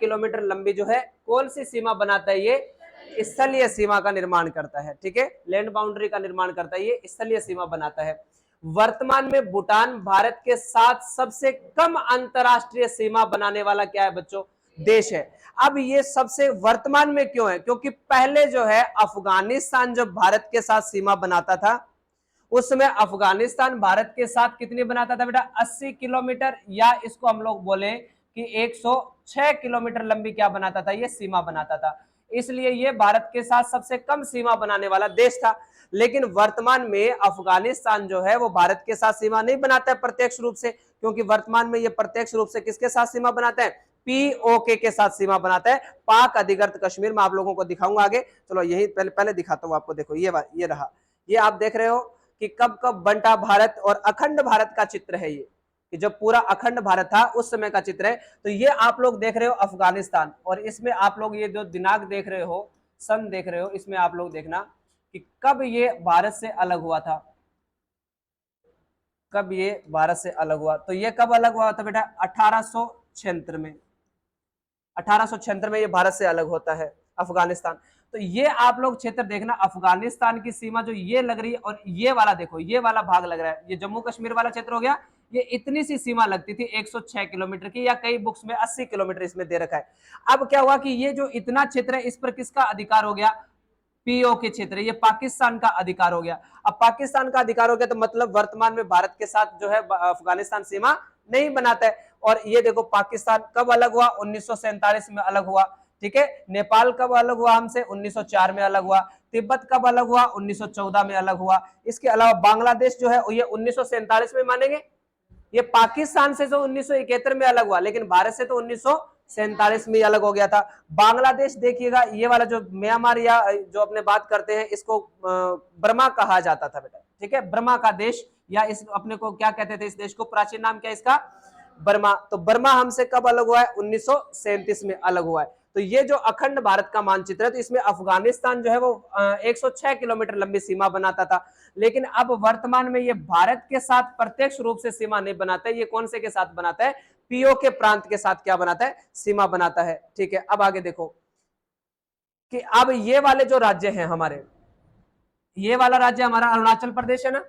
Kilometre लंबी जो है कौन सी सीमा बनाता है? ये स्थलीय सीमा का निर्माण करता है। ठीक है, लैंड बाउंड्री का निर्माण करता है, ये स्थलीय सीमा बनाता है। वर्तमान में भूटान भारत के साथ सबसे कम अंतरराष्ट्रीय सीमा बनाने वाला क्या है बच्चों? देश है। अब ये सबसे वर्तमान में क्यों है? क्योंकि पहले जो है अफगानिस्तान जब भारत के साथ सीमा बनाता था उस समय अफगानिस्तान भारत के साथ कितनी बनाता था बेटा? 80 किलोमीटर, या इसको हम लोग बोले कि 106 किलोमीटर लंबी क्या बनाता था? ये सीमा बनाता था। इसलिए ये भारत के साथ सबसे कम सीमा बनाने वाला देश था। लेकिन वर्तमान में अफगानिस्तान जो है वो भारत के साथ सीमा नहीं बनाता है प्रत्यक्ष रूप से, क्योंकि वर्तमान में ये प्रत्यक्ष रूप से किसके साथ सीमा बनाता है? पीओके के साथ सीमा बनाता है, पाक अधिकृत कश्मीर। मैं आप लोगों को दिखाऊंगा आगे। चलो यही पहले दिखाता हूं आपको। देखो ये रहा, ये आप देख रहे हो कि कब कब बंटा भारत और अखंड भारत का चित्र है ये, कि जब पूरा अखंड भारत था उस समय का चित्र है। तो ये आप लोग देख रहे हो अफगानिस्तान, और इसमें आप लोग ये जो दिनांक देख रहे हो, सन देख रहे हो, इसमें आप लोग देखना कि कब ये भारत से अलग हुआ था, कब ये भारत से अलग हुआ। तो ये कब अलग हुआ था बेटा? 1876 में। 1876 में ये भारत से अलग होता है अफगानिस्तान। तो ये आप लोग क्षेत्र देखना, अफगानिस्तान की सीमा जो ये लग रही है, और ये वाला देखो, ये वाला भाग लग रहा है, ये जम्मू कश्मीर वाला क्षेत्र हो गया। ये इतनी सी सीमा लगती थी 106 किलोमीटर की, या कई बुक्स में 80 किलोमीटर इसमें दे रखा है। अब क्या हुआ कि ये जो इतना क्षेत्र है इस पर किसका अधिकार हो गया? पीओ के क्षेत्र, ये पाकिस्तान का अधिकार हो गया। अब पाकिस्तान का अधिकार हो गया तो मतलब वर्तमान में भारत के साथ जो है अफगानिस्तान सीमा नहीं बनाता है। और ये देखो पाकिस्तान कब अलग हुआ? 1947 में अलग हुआ। ठीक है, नेपाल कब अलग हुआ हमसे? 1904 में अलग हुआ। तिब्बत कब अलग हुआ? 1914 में अलग हुआ। इसके अलावा बांग्लादेश जो है ये 1947 में मानेंगे। ये पाकिस्तान से तो 1971 में अलग हुआ, लेकिन भारत से तो 1947 में अलग हो गया था। बांग्लादेश देखिएगा, ये वाला जो म्यांमार या जो अपने बात करते हैं इसको बर्मा कहा जाता था बेटा। ठीक है, बर्मा का देश, या इस अपने को क्या कहते थे इस देश को? प्राचीन नाम क्या इसका? बर्मा। तो बर्मा हमसे कब अलग हुआ है? 1937 में अलग हुआ है। तो ये जो अखंड भारत का मानचित्र है, तो इसमें अफगानिस्तान जो है वो 106 किलोमीटर लंबी सीमा बनाता था। लेकिन अब वर्तमान में ये भारत के साथ प्रत्यक्ष रूप से सीमा नहीं बनाता है। ये कौन से के साथ बनाता है? पीओ के प्रांत के साथ क्या बनाता है? सीमा बनाता है। ठीक है, अब आगे देखो कि अब ये वाले जो राज्य हैं हमारे, ये वाला राज्य हमारा अरुणाचल प्रदेश है ना,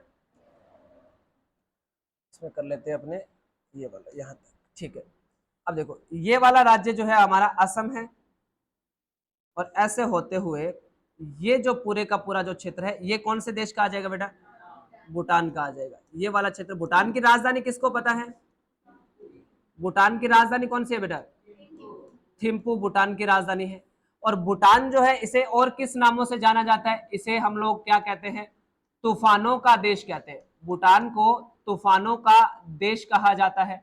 इसमें कर लेते हैं अपने ये वाला यहां तक। ठीक है, अब देखो ये वाला राज्य जो है हमारा असम है, और ऐसे होते हुए ये जो पूरे का पूरा जो क्षेत्र है ये कौन से देश का आ जाएगा बेटा? भूटान का आ जाएगा। ये वाला क्षेत्र, भूटान की राजधानी किसको पता है? भूटान की राजधानी कौन सी है बेटा? थिम्पू भूटान की राजधानी है। और भूटान जो है इसे और किस नामों से जाना जाता है? इसे हम लोग क्या कहते हैं? तूफानों का देश कहते हैं। भूटान को तूफानों का देश कहा जाता है।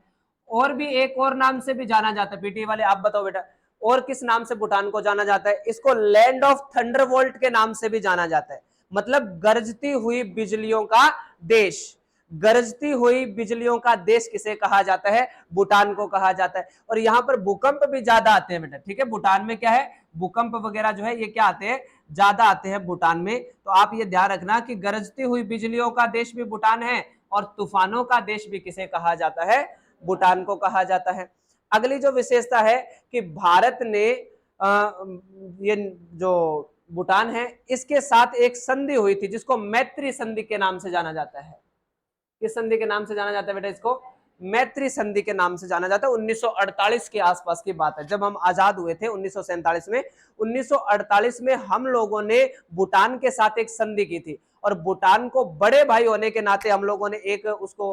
और भी एक और नाम से भी जाना जाता है। पीटी वाले आप बताओ बेटा, और किस नाम से भूटान को जाना जाता है? इसको लैंड ऑफ थंडरबोल्ट के नाम से भी जाना जाता है, मतलब गरजती हुई बिजलियों का देश। गरजती हुई बिजलियों का देश किसे कहा जाता है? भूटान को कहा जाता है। और यहाँ पर भूकंप भी ज्यादा आते हैं बेटा। ठीक है, भूटान में क्या है? भूकंप वगैरह जो है ये क्या आते हैं? ज्यादा आते हैं भूटान में। तो आप ये ध्यान रखना कि गरजती हुई बिजलियों का देश भी भूटान है, और तूफानों का देश भी किसे कहा जाता है? भूटान को कहा जाता है। अगली जो विशेषता है कि भारत ने ये जो भूटान है इसके साथ एक संधि हुई थी जिसको मैत्री संधि के नाम से जाना जाता है। किस संधि के नाम से जाना जाता है बेटा? इसको मैत्री संधि के नाम से जाना जाता है। 1948 के आसपास की बात है, जब हम आजाद हुए थे 1947 में। 1948 में हम लोगों ने भूटान के साथ एक संधि की थी, और भूटान को बड़े भाई होने के नाते हम लोगों ने एक उसको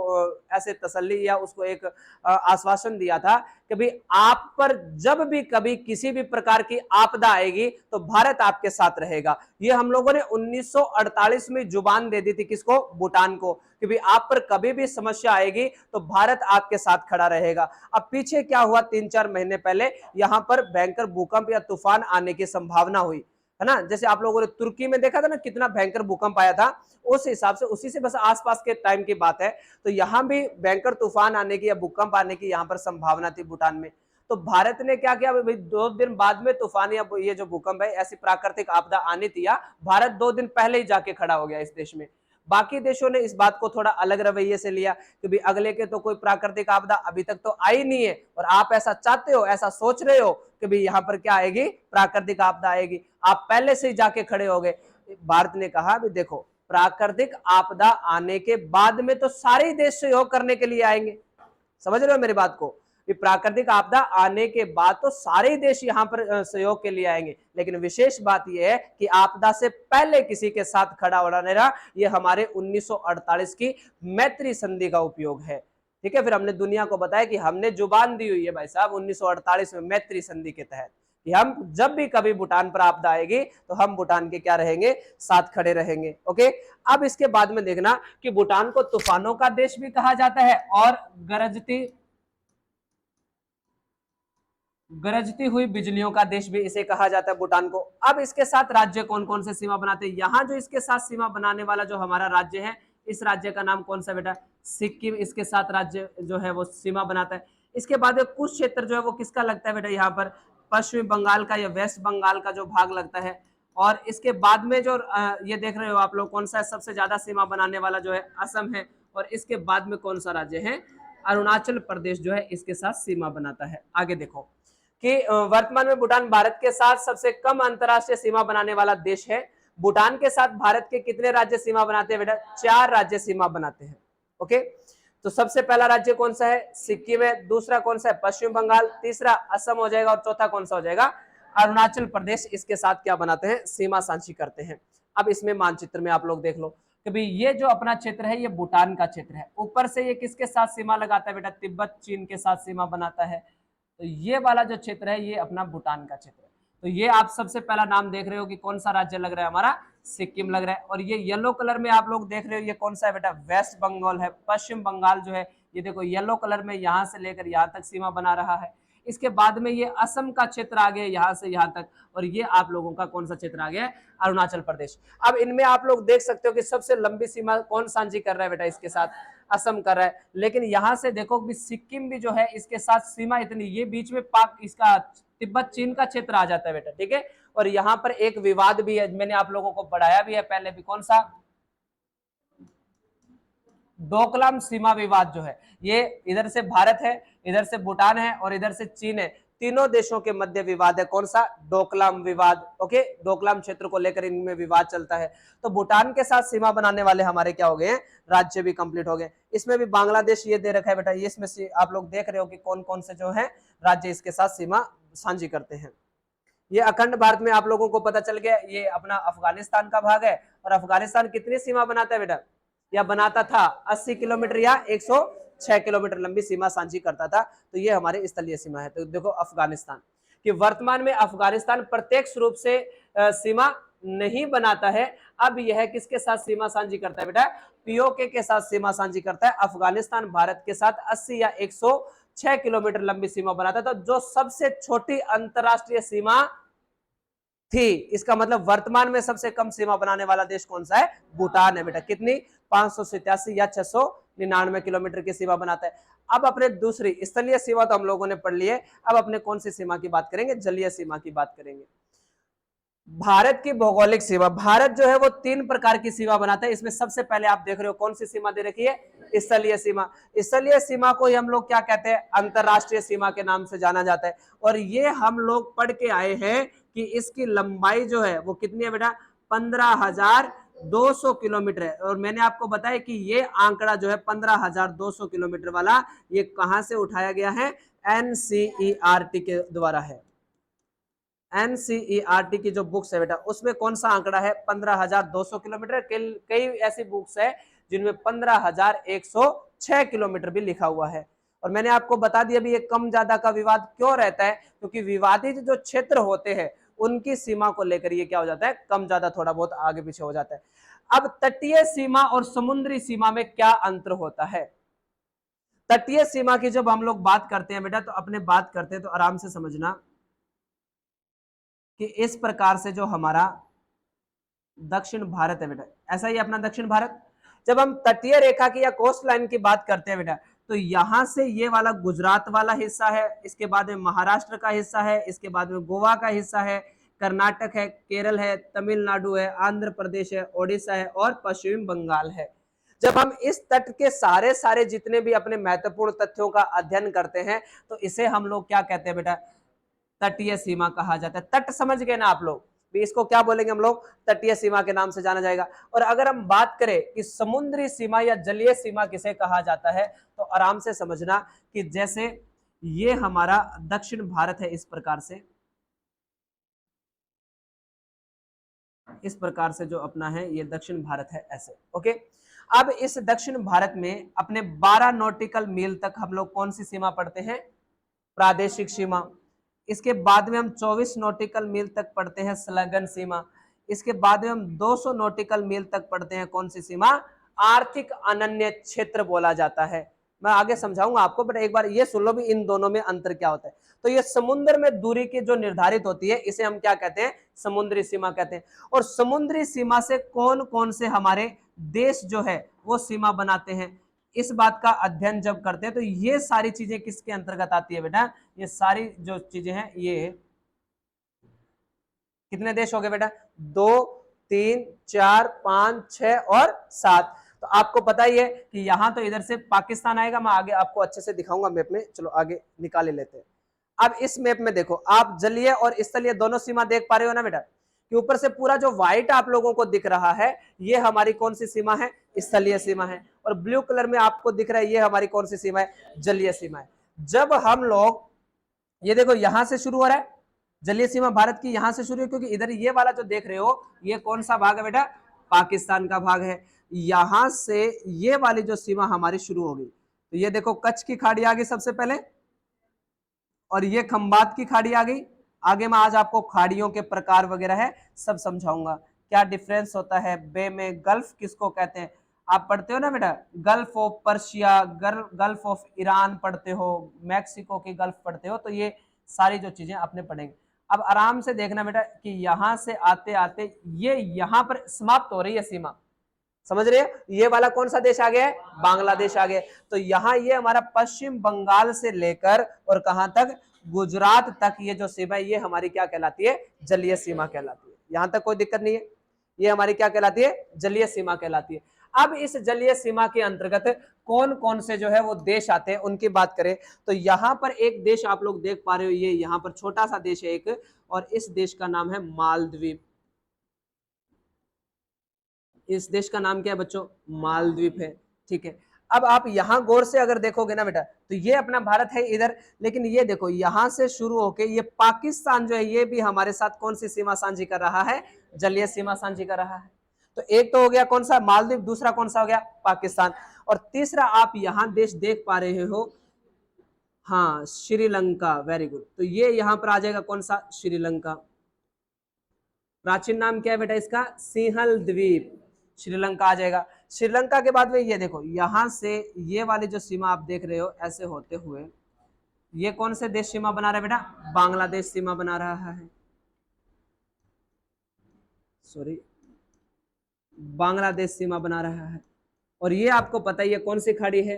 ऐसे तसल्ली या उसको एक आश्वासन दिया था कि भाई आप पर जब भी कभी किसी भी प्रकार की आपदा आएगी तो भारत आपके साथ रहेगा। ये हम लोगों ने 1948 में जुबान दे दी थी। किसको? भूटान को, कि भाई आप पर कभी भी समस्या आएगी तो भारत आपके साथ खड़ा रहेगा। अब पीछे क्या हुआ? 3-4 महीने पहले यहां पर भयंकर भूकंप या तूफान आने की संभावना हुई है ना। जैसे आप लोगों ने तुर्की में देखा था ना कितना भयंकर भूकंप आया था, उस हिसाब से उसी से बस आसपास के टाइम की बात है। तो यहां भी भयंकर तूफान आने की या भूकंप आने की यहां पर संभावना थी भूटान में। तो भारत ने क्या किया? भाई 2 दिन बाद में तूफान या ये जो भूकंप है, ऐसी प्राकृतिक आपदा आनी थी, या भारत 2 दिन पहले ही जाके खड़ा हो गया इस देश में। बाकी देशों ने इस बात को थोड़ा अलग रवैये से लिया कि भाई अगले के तो कोई प्राकृतिक आपदा अभी तक तो आई नहीं है, और आप ऐसा चाहते हो, ऐसा सोच रहे हो, कि भाई यहाँ पर क्या आएगी, प्राकृतिक आपदा आएगी। आप पहले से ही जाके खड़े हो गए। भारत ने कहा भी देखो प्राकृतिक आपदा आने के बाद में तो सारे देश सहयोग करने के लिए आएंगे, समझ रहे हो मेरी बात को, कि प्राकृतिक आपदा आने के बाद तो सारे देश यहां पर सहयोग के लिए आएंगे, लेकिन विशेष बात यह है कि आपदा से पहले किसी के साथ खड़ा होना नहीं रहा, ये हमारे 1948 की मैत्री संधि का उपयोग है। ठीक है, फिर हमने दुनिया को बताया कि हमने जुबान दी हुई है भाई साहब 1948 में मैत्री संधि के तहत कि हम जब भी कभी भूटान पर आपदा आएगी तो हम भूटान के क्या रहेंगे, साथ खड़े रहेंगे। ओके, अब इसके बाद में देखना कि भूटान को तूफानों का देश भी कहा जाता है और गरजती हुई बिजलियों का देश भी इसे कहा जाता है भूटान को। अब इसके साथ राज्य कौन कौन से सीमा बनाते हैं, यहां जो इसके साथ सीमा बनाने वाला जो हमारा राज्य है, इस राज्य का नाम कौन सा बेटा, सिक्किम इसके साथ राज्य जो है वो सीमा बनाता है। इसके बाद कुछ क्षेत्र जो है वो किसका लगता है बेटा, यहाँ पर पश्चिम बंगाल का या वेस्ट बंगाल का जो भाग लगता है। और इसके बाद में जो ये देख रहे हो आप लोग कौन सा है, सबसे ज्यादा सीमा बनाने वाला जो है असम है, और इसके बाद में कौन सा राज्य है, अरुणाचल प्रदेश जो है इसके साथ सीमा बनाता है। आगे देखो कि वर्तमान में भूटान भारत के साथ सबसे कम अंतरराष्ट्रीय सीमा बनाने वाला देश है। भूटान के साथ भारत के कितने राज्य सीमा बनाते हैं बेटा, 4 राज्य सीमा बनाते हैं। ओके, तो सबसे पहला राज्य कौन सा है, सिक्किम है, दूसरा कौन सा है, पश्चिम बंगाल, तीसरा असम हो जाएगा, और चौथा कौन सा हो जाएगा, अरुणाचल प्रदेश इसके साथ क्या बनाते हैं, सीमा साझी करते हैं। अब इसमें मानचित्र में आप लोग देख लो कि भाई ये जो अपना क्षेत्र है ये भूटान का क्षेत्र है, ऊपर से ये किसके साथ सीमा लगाता है बेटा, तिब्बत चीन के साथ सीमा बनाता है। तो ये वाला जो क्षेत्र है ये अपना भूटान का क्षेत्र है। तो ये आप सबसे पहला नाम देख रहे हो कि कौन सा राज्य लग रहा है, हमारा सिक्किम लग रहा है। और ये येलो कलर में आप लोग देख रहे हो ये कौन सा है बेटा, वेस्ट बंगाल है। पश्चिम बंगाल जो है ये देखो येलो कलर में यहां से लेकर यहां तक सीमा बना रहा है। इसके बाद में ये असम का क्षेत्र आ गया यहां से यहां तक, और ये आप लोगों का कौन सा क्षेत्र आ गया, अरुणाचल प्रदेश। अब इनमें आप लोग देख सकते हो कि सबसे लंबी सीमा कौन साझी कर रहा है बेटा, इसके साथ असम कर रहा है। लेकिन यहां से देखो कि सिक्किम भी जो है इसके साथ सीमा इतनी, ये बीच में पाक इसका तिब्बत चीन का क्षेत्र आ जाता है बेटा। ठीक है, और यहां पर एक विवाद भी है, मैंने आप लोगों को पढ़ाया भी है पहले भी, कौन सा, डोकलाम सीमा विवाद जो है, ये इधर से भारत है, इधर से भूटान है और इधर से चीन है, तीनों देशों के मध्य विवाद है। कौन सा, डोकलाम विवाद। ओके, डोकलाम क्षेत्र को लेकर इनमें विवाद चलता है। तो भूटान के साथ सीमा बनाने वाले हमारे क्या हो गए हैं, राज्य भी कंप्लीट हो गए। इसमें भी बांग्लादेश ये दे रखा है बेटा, ये इसमें से आप लोग देख रहे हो कि कौन कौन से जो है राज्य इसके साथ सीमा साझी करते हैं। ये अखंड भारत में आप लोगों को पता चल गया, ये अपना अफगानिस्तान का भाग है। और अफगानिस्तान कितनी सीमा बनाता है बेटा, या बनाता था, 80 किलोमीटर या 106 किलोमीटर लंबी सीमा साझी करता था। तो ये हमारी स्थलीय सीमा है। तो देखो अफगानिस्तान कि वर्तमान में अफगानिस्तान प्रत्यक्ष रूप से सीमा नहीं बनाता है। अब यह किसके साथ सीमा साझी करता है बेटा, पीओके के साथ सीमा साझी करता है। अफगानिस्तान भारत के साथ 80 या 106 किलोमीटर लंबी सीमा बनाता था, जो सबसे छोटी अंतरराष्ट्रीय सीमा थी। इसका मतलब वर्तमान में सबसे कम सीमा बनाने वाला देश कौन सा है, भूटान है बेटा। कितनी, 587 या 699 किलोमीटर की सीमा बनाता है। अब अपने दूसरी स्थलीय सीमा तो हम लोगों ने पढ़ ली है, अब अपने कौन सी सीमा की बात करेंगे, जलीय सीमा की बात करेंगे। भारत की भौगोलिक सीमा, भारत जो है वो 3 प्रकार की सीमा बनाता है। इसमें सबसे पहले आप देख रहे हो कौन सी सीमा दे रखी है, स्थलीय सीमा। स्थलीय सीमा को हम लोग क्या कहते हैं, अंतरराष्ट्रीय सीमा के नाम से जाना जाता है। और ये हम लोग पढ़ के आए हैं कि इसकी लंबाई जो है वो कितनी है बेटा, 15,200 किलोमीटर है। और मैंने आपको बताया कि ये आंकड़ा जो है 15,200 किलोमीटर वाला, ये कहां से उठाया गया है, एनसीईआरटी के द्वारा है। एनसीईआरटी की जो बुक्स है बेटा उसमें कौन सा आंकड़ा है, 15,200 किलोमीटर। कई ऐसी बुक्स है जिनमें 15,106 किलोमीटर भी लिखा हुआ है। और मैंने आपको बता दिया भी ये कम ज्यादा का विवाद क्यों रहता है, क्योंकि विवादित जो क्षेत्र होते हैं उनकी सीमा को लेकर ये क्या हो जाता है, कम ज्यादा थोड़ा बहुत आगे पीछे हो जाता है। अब तटीय सीमा और समुद्री सीमा में क्या अंतर होता है। तटीय सीमा की जब हम लोग बात करते हैं बेटा, तो अपने बात करते हैं तो आराम से समझना कि इस प्रकार से जो हमारा दक्षिण भारत है बेटा, ऐसा ही अपना दक्षिण भारत, जब हम तटीय रेखा की या कोस्ट लाइन की बात करते हैं बेटा, तो यहां से ये वाला गुजरात वाला हिस्सा है, इसके बाद में महाराष्ट्र का हिस्सा है, इसके बाद में गोवा का हिस्सा है, कर्नाटक है, केरल है, तमिलनाडु है, आंध्र प्रदेश है, ओडिशा है और पश्चिम बंगाल है। जब हम इस तट के सारे सारे जितने भी अपने महत्वपूर्ण तथ्यों का अध्ययन करते हैं तो इसे हम लोग क्या कहते हैं बेटा, तटीय सीमा कहा जाता है। तट समझ गए ना आप लोग, भी इसको क्या बोलेंगे हम लोग, तटीय सीमा के नाम से जाना जाएगा। और अगर हम बात करें कि समुद्री सीमा या जलीय सीमा किसे कहा जाता है, तो आराम से समझना कि जैसे ये हमारा दक्षिण भारत है, इस प्रकार से जो अपना है ये दक्षिण भारत है ऐसे। ओके, अब इस दक्षिण भारत में अपने 12 नॉटिकल मील तक हम लोग कौन सी सीमा पढ़ते हैं, प्रादेशिक सीमा। इसके बाद में हम 24 नॉटिकल मील तक पढ़ते हैं संलग्न सीमा। इसके बाद में हम 200 नॉटिकल मील तक पढ़ते हैं कौन सी सीमा, आर्थिक अनन्य क्षेत्र बोला जाता है। मैं आगे समझाऊंगा आपको, बट एक बार ये सुन लो भी इन दोनों में अंतर क्या होता है। तो ये समुद्र में दूरी की जो निर्धारित होती है इसे हम क्या कहते हैं, समुद्री सीमा कहते हैं। और समुद्री सीमा से कौन कौन से हमारे देश जो है वो सीमा बनाते हैं, इस बात का अध्ययन जब करते हैं तो ये सारी चीजें किसके अंतर्गत आती है बेटा, ये सारी जो चीजें हैं, ये कितने देश हो गए बेटा, 2 3 4 5 6 और 7। तो आपको पता ही है कि यहां तो इधर से पाकिस्तान आएगा, मैं आगे आपको अच्छे से दिखाऊंगा मैप में, चलो आगे निकाले लेते हैं। अब इस मैप में देखो आप जलीय और स्थलीय दोनों सीमा देख पा रहे हो ना बेटा, कि ऊपर से पूरा जो व्हाइट आप लोगों को दिख रहा है ये हमारी कौन सी सीमा है, स्थलीय सीमा है। और ब्लू कलर में आपको दिख रहा है ये हमारी कौन सी सीमा है, जलीय सीमा है। जब हम लोग ये देखो यहां से शुरू हो रहा है जलीय सीमा भारत की, यहां से शुरू है, क्योंकि इधर ये वाला जो देख रहे हो ये कौन सा भाग है बेटा, पाकिस्तान का भाग है। यहां से ये वाली जो सीमा हमारी शुरू होगी, तो ये देखो कच्छ की खाड़ी आ गई सबसे पहले, और ये खंबात की खाड़ी आ गई। आगे मैं आज आपको खाड़ियों के प्रकार वगैरह है सब समझाऊंगा, क्या डिफरेंस होता है बे में, गल्फ किसको कहते हैं, आप पढ़ते हो ना बेटा, gulf of Persia, gulf of Iran पढ़ते हो, मैक्सिको की गल्फ पढ़ते हो, तो ये सारी जो चीजें आपने पढ़ेंगे। अब आराम से देखना बेटा कि यहां से आते आते ये यहां पर समाप्त हो रही है सीमा, समझ रहे हैं, ये वाला कौन सा देश आ गया है, बांग्लादेश आ गया। तो यहाँ ये हमारा पश्चिम बंगाल से लेकर और कहां तक, गुजरात तक ये जो सीमा है ये हमारी क्या कहलाती है, जलीय सीमा कहलाती है। यहां तक कोई दिक्कत नहीं है, ये हमारी क्या कहलाती है, जलीय सीमा कहलाती है। अब इस जलीय सीमा के अंतर्गत कौन कौन से जो है वो देश आते हैं उनकी बात करें, तो यहां पर एक देश आप लोग देख पा रहे हो, ये यहां पर छोटा सा देश है एक, और इस देश का नाम है मालदीव। इस देश का नाम क्या है बच्चों, मालदीव है, ठीक है। अब आप यहां गौर से अगर देखोगे ना बेटा, तो ये अपना भारत है इधर, लेकिन ये देखो यहां से शुरू होके ये पाकिस्तान जो है ये भी हमारे साथ कौन सी सीमा साझी कर रहा है, जलीय सीमा साझी कर रहा है। तो एक तो हो गया कौन सा, मालदीव, दूसरा कौन सा हो गया, पाकिस्तान, और तीसरा आप यहां देश देख पा रहे हो, हाँ श्रीलंका, वेरी गुड। तो ये यहां पर आ जाएगा कौन सा, श्रीलंका। प्राचीन नाम क्या है बेटा इसका, सिंहल द्वीप, श्रीलंका आ जाएगा। श्रीलंका के बाद में ये देखो यहां से ये वाली जो सीमा आप देख रहे हो ऐसे होते हुए ये कौन से देश सीमा बना रहा है बेटा, बांग्लादेश सीमा बना रहा है, सॉरी बांग्लादेश सीमा बना रहा है। और ये आपको पता ही है कौन सी खाड़ी है,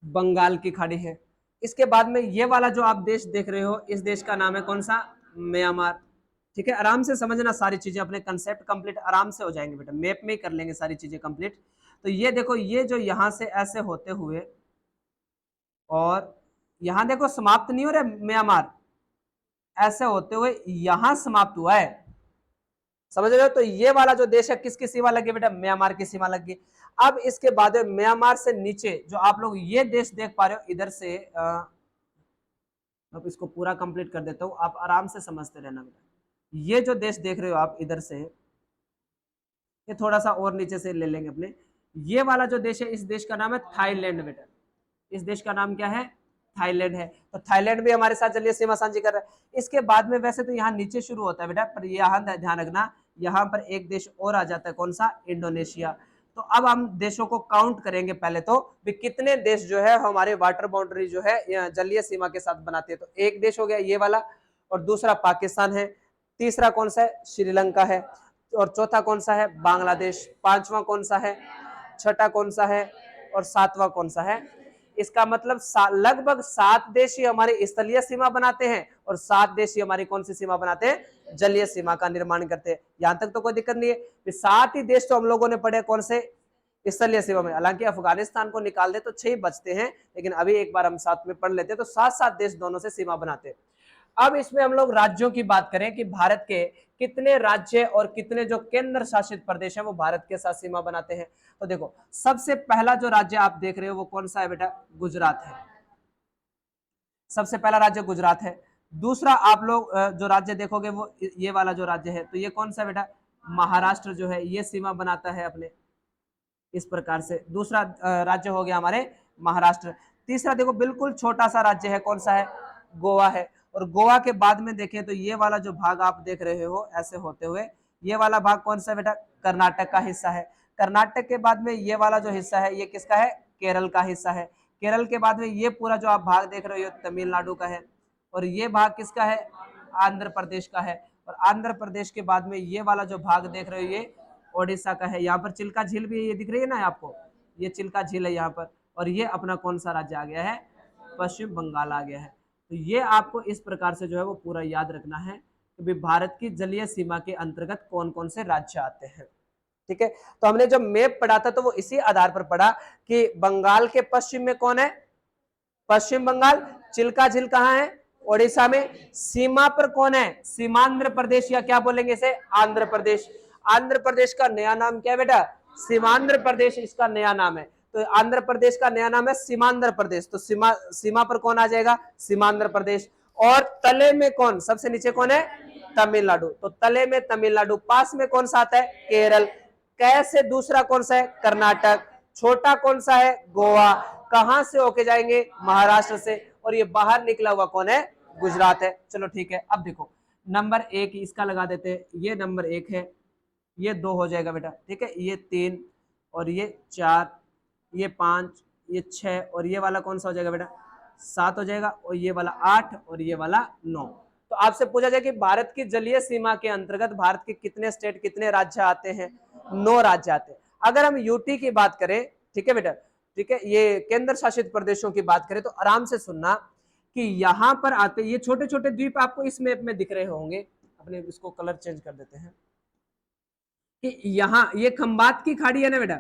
बंगाल की खाड़ी है। इसके बाद में ये वाला जो आप देश देख रहे हो इस देश का नाम है कौन सा, म्यांमार। ठीक है, आराम से समझना, सारी चीजें अपने कंसेप्ट कंप्लीट आराम से हो जाएंगे बेटा, मैप में ही कर लेंगे सारी चीजें कंप्लीट। तो ये देखो ये जो यहां से ऐसे होते हुए और यहां देखो समाप्त नहीं हो रहा म्यांमार, ऐसे होते हुए यहां समाप्त हुआ है, समझ रहे हो। तो ये वाला जो देश है किसकी सीमा लगी बेटा, म्यांमार की सीमा लगी। अब इसके बाद म्यांमार से नीचे जो आप लोग ये देश देख पा रहे हो इधर से अब इसको पूरा कंप्लीट कर देता हूं, आप आराम से समझते रहना बेटा। ये जो देश देख रहे हो आप इधर से, ये थोड़ा सा और नीचे से ले लेंगे अपने, ये वाला जो देश है इस देश का नाम है थाईलैंड बेटा, इस देश का नाम क्या है, थाईलैंड है। तो थाईलैंड भी हमारे साथ चलिए सीमा साझी कर रहा है। इसके बाद में वैसे तो यहाँ नीचे शुरू होता है बेटा, पर यहाँ ध्यान रखना यहाँ पर एक देश और आ जाता है, कौन सा, इंडोनेशिया। तो अब हम देशों को काउंट करेंगे पहले तो भी कितने देश जो है हमारे वाटर बाउंड्री जो है जलीय सीमा के साथ बनाते हैं। तो एक देश हो गया ये वाला, और दूसरा पाकिस्तान है, तीसरा कौन सा है, श्रीलंका है, और चौथा कौन सा है, बांग्लादेश, पांचवा कौन सा है, छठा कौन सा है, और सातवां कौन सा है। इसका मतलब लगभग 7 देश ही हमारे स्थलीय सीमा बनाते हैं और 7 देश ही हमारी कौन सी सीमा बनाते हैं, जलीय सीमा का निर्माण करते हैं। यहां तक तो कोई दिक्कत नहीं है। 7 ही देश तो हम लोगों ने पढ़े कौन से, स्थलीय सीमा में। हालांकि अफगानिस्तान को निकाल दे तो 6 बचते हैं, लेकिन अभी एक बार हम साथ में पढ़ लेते हैं, तो 7-7 देश दोनों से सीमा बनाते हैं। अब इसमें हम लोग राज्यों की बात करें कि भारत के कितने राज्य और कितने जो केंद्र शासित प्रदेश हैं वो भारत के साथ सीमा बनाते हैं। तो देखो, सबसे पहला जो राज्य आप देख रहे हो वो कौन सा है बेटा? गुजरात है। सबसे पहला राज्य गुजरात है। दूसरा आप लोग जो राज्य देखोगे वो ये वाला जो राज्य है, तो ये कौन सा बेटा? महाराष्ट्र जो है ये सीमा बनाता है अपने इस प्रकार से। दूसरा राज्य हो गया हमारे महाराष्ट्र। तीसरा देखो, बिल्कुल छोटा सा राज्य है, कौन सा है? गोवा है। और गोवा के बाद में देखें तो ये वाला जो भाग आप देख रहे हो ऐसे होते हुए, ये वाला भाग कौन सा बेटा? कर्नाटक का हिस्सा है। कर्नाटक के बाद में ये वाला जो हिस्सा है ये किसका है? केरल का हिस्सा है। केरल के बाद में ये पूरा जो आप भाग देख रहे हो तमिलनाडु का है। और ये भाग किसका है? आंध्र प्रदेश का है। और आंध्र प्रदेश के बाद में ये वाला जो भाग देख रहे हो ये ओडिशा का है। यहाँ पर चिल्का झील भी ये दिख रही है ना आपको, ये चिल्का झील है यहाँ पर। और ये अपना कौन सा राज्य आ गया है? पश्चिम बंगाल आ गया है। तो ये आपको इस प्रकार से जो है वो पूरा याद रखना है कि भारत की जलीय सीमा के अंतर्गत कौन कौन से राज्य आते हैं। ठीक है, तो हमने जब मैप पढ़ा था तो वो इसी आधार पर पढ़ा कि बंगाल के पश्चिम में कौन है? पश्चिम बंगाल। चिल्का झील कहाँ है? ओडिशा में। सीमा पर कौन है? सीमांध्र प्रदेश, या क्या बोलेंगे इसे? आंध्र प्रदेश। आंध्र प्रदेश का नया नाम क्या है बेटा? सीमांध्र प्रदेश इसका नया नाम है। तो आंध्र प्रदेश का नया नाम है सीमांध्र प्रदेश। तो सीमा पर कौन आ जाएगा? सीमांध्र प्रदेश। और तले में कौन? सबसे नीचे कौन है? तमिलनाडु। तो तले में तमिलनाडु। पास में कौन सा आता है? केरल। कैसे दूसरा कौन सा है? कर्नाटक। छोटा कौन सा है? गोवा। कहां से होके जाएंगे? महाराष्ट्र से। और ये बाहर निकला हुआ कौन है? गुजरात है। चलो ठीक है, अब देखो नंबर 1 इसका लगा देते हैं। ये नंबर 1 है, ये 2 हो जाएगा बेटा। ठीक है, ये 3 और ये 4, ये 5, ये 6 और ये वाला कौन सा हो जाएगा बेटा? 7 हो जाएगा। और ये वाला 8 और ये वाला 9। तो आपसे पूछा जाए कि भारत की जलीय सीमा के अंतर्गत भारत के कितने स्टेट, कितने राज्य आते हैं? 9 राज्य आते हैं। अगर हम यूटी की बात करें, ठीक है बेटा, ठीक है, ये केंद्र शासित प्रदेशों की बात करें तो आराम से सुनना कि यहां पर आते, ये छोटे छोटे द्वीप आपको इस मैप में दिख रहे होंगे। अपने इसको कलर चेंज कर देते हैं कि यहाँ ये खंबात की खाड़ी है ना बेटा,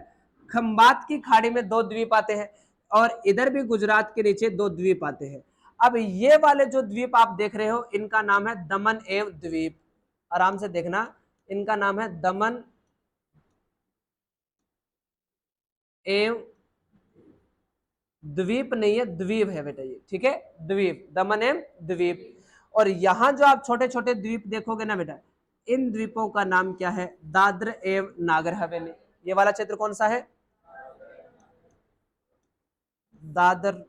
खंबात की खाड़ी में 2 द्वीप आते हैं और इधर भी गुजरात के नीचे 2 द्वीप आते हैं। अब ये वाले जो द्वीप आप देख रहे हो इनका नाम है दमन एवं द्वीप। आराम से देखना, इनका नाम है दमन एवं द्वीप, नहीं है द्वीप है बेटा ये। ठीक है, द्वीप, दमन एवं द्वीप। और यहां जो आप छोटे छोटे द्वीप देखोगे ना बेटा, इन द्वीपों का नाम क्या है? दादर एवं नागर हवेली। ये वाला क्षेत्र कौन सा है? दादर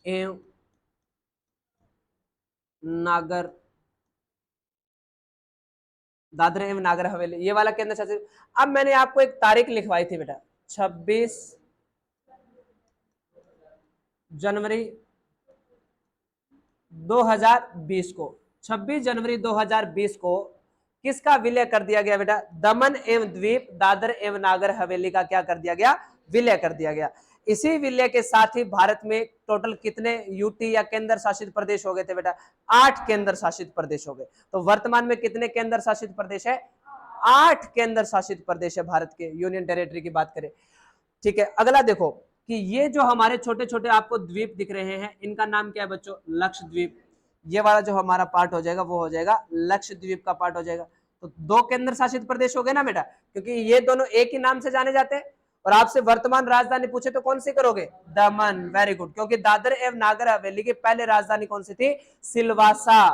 एवं नागर, दादर एवं नागर हवेली, ये वाला केंद्र शासित। अब मैंने आपको एक तारीख लिखवाई थी बेटा, 26 जनवरी 2020 को। 26 जनवरी 2020 को किसका विलय कर दिया गया बेटा? दमन एवं द्वीप, दादर एवं नागर हवेली का क्या कर दिया गया? विलय कर दिया गया। इसी विलय के साथ ही भारत में टोटल कितने यूटी या केंद्र शासित प्रदेश हो गए थे बेटा? 8 केंद्र शासित प्रदेश हो गए। तो वर्तमान में कितने केंद्र शासित प्रदेश है? 8 केंद्र शासित प्रदेश है भारत के, यूनियन टेरिटरी की बात करें। ठीक है, अगला देखो कि ये जो हमारे छोटे छोटे आपको द्वीप दिख रहे हैं इनका नाम क्या है बच्चों? लक्षद्वीप। ये वाला जो हमारा पार्ट हो जाएगा वो हो जाएगा लक्षद्वीप का पार्ट हो जाएगा। तो 2 केंद्र शासित प्रदेश हो गए ना बेटा, क्योंकि ये दोनों एक ही नाम से जाने जाते हैं। और आपसे वर्तमान राजधानी पूछे तो कौन सी करोगे? दमन। वेरी गुड, क्योंकि दादर एवं नागर हवेली की पहले राजधानी कौन सी थी? सिलवासा।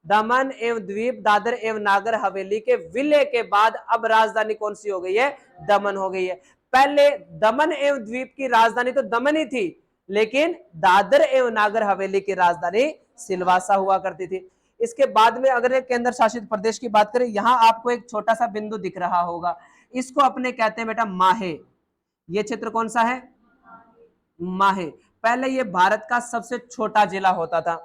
दमन एवं द्वीप, दादर एवं नागर हवेली के विलय के बाद अब राजधानी कौन सी हो गई है? दमन हो गई है। पहले दमन एवं द्वीप की राजधानी तो दमन ही थी, लेकिन दादर एवं नागर हवेली की राजधानी सिलवासा हुआ करती थी। इसके बाद में अगर एक केंद्र शासित प्रदेश की बात करें, यहां आपको एक छोटा सा बिंदु दिख रहा होगा, इसको अपने कहते हैं बेटा माहे। ये क्षेत्र कौन सा है? माहे। पहले ये भारत का सबसे छोटा जिला होता था।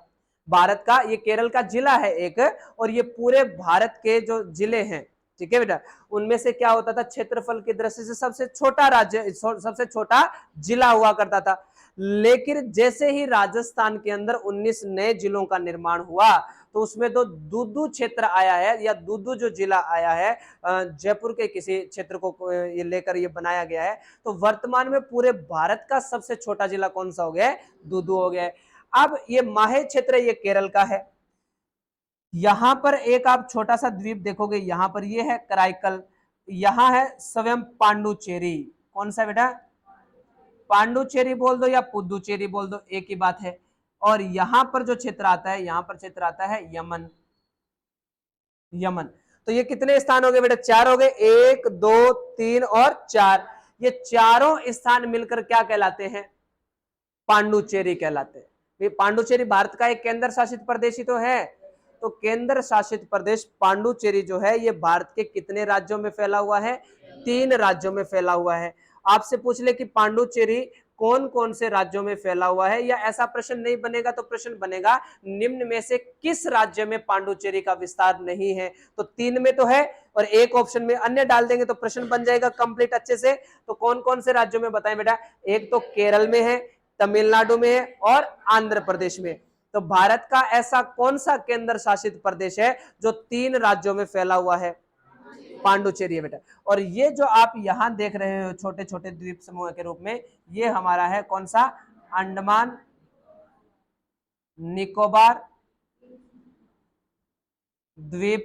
भारत का, ये केरल का जिला है एक, और ये पूरे भारत के जो जिले हैं, ठीक है बेटा, उनमें से क्या होता था? क्षेत्रफल की दृष्टि से सबसे छोटा राज्य, सबसे छोटा जिला हुआ करता था। लेकिन जैसे ही राजस्थान के अंदर 19 नए जिलों का निर्माण हुआ, तो उसमें तो दूदू क्षेत्र आया है या दूदू जो जिला आया है जयपुर के किसी क्षेत्र को ये लेकर ये बनाया गया है। तो वर्तमान में पूरे भारत का सबसे छोटा जिला कौन सा हो गया है? दूदू हो गया है। अब ये माहे क्षेत्र ये केरल का है। यहां पर एक आप छोटा सा द्वीप देखोगे, यहां पर ये है कराईकल, यहां है स्वयं पांडुचेरी। कौन सा बेटा? पांडुचेरी बोल दो या पुदुचेरी बोल दो, एक ही बात है। और यहां पर जो क्षेत्र आता है, यहां पर क्षेत्र आता है यमन। यमन। तो ये कितने स्थान हो गए बेटा? 4 हो गए। 1 2 3 और 4। ये चारों स्थान मिलकर क्या कहलाते हैं? पांडुचेरी कहलाते हैं। ये पांडुचेरी भारत का एक केंद्र शासित प्रदेश ही तो है। तो केंद्र शासित प्रदेश पांडुचेरी जो है ये भारत के कितने राज्यों में फैला हुआ है? 3 राज्यों में फैला हुआ है। आपसे पूछ ले कि पांडुचेरी कौन कौन से राज्यों में फैला हुआ है, या ऐसा प्रश्न नहीं बनेगा तो प्रश्न बनेगा निम्न में से किस राज्य में पांडुचेरी का विस्तार नहीं है? तो 3 में तो है और एक ऑप्शन में अन्य डाल देंगे तो प्रश्न बन जाएगा कंप्लीट अच्छे से। तो कौन कौन से राज्यों में बताएं बेटा? एक तो केरल में है, तमिलनाडु में है और आंध्र प्रदेश में। तो भारत का ऐसा कौन सा केंद्र शासित प्रदेश है जो 3 राज्यों में फैला हुआ है? पांडुचेरी है बेटा। और ये जो आप यहां देख रहे हो छोटे छोटे द्वीप समूह के रूप में, ये हमारा है कौन सा? अंडमान निकोबार द्वीप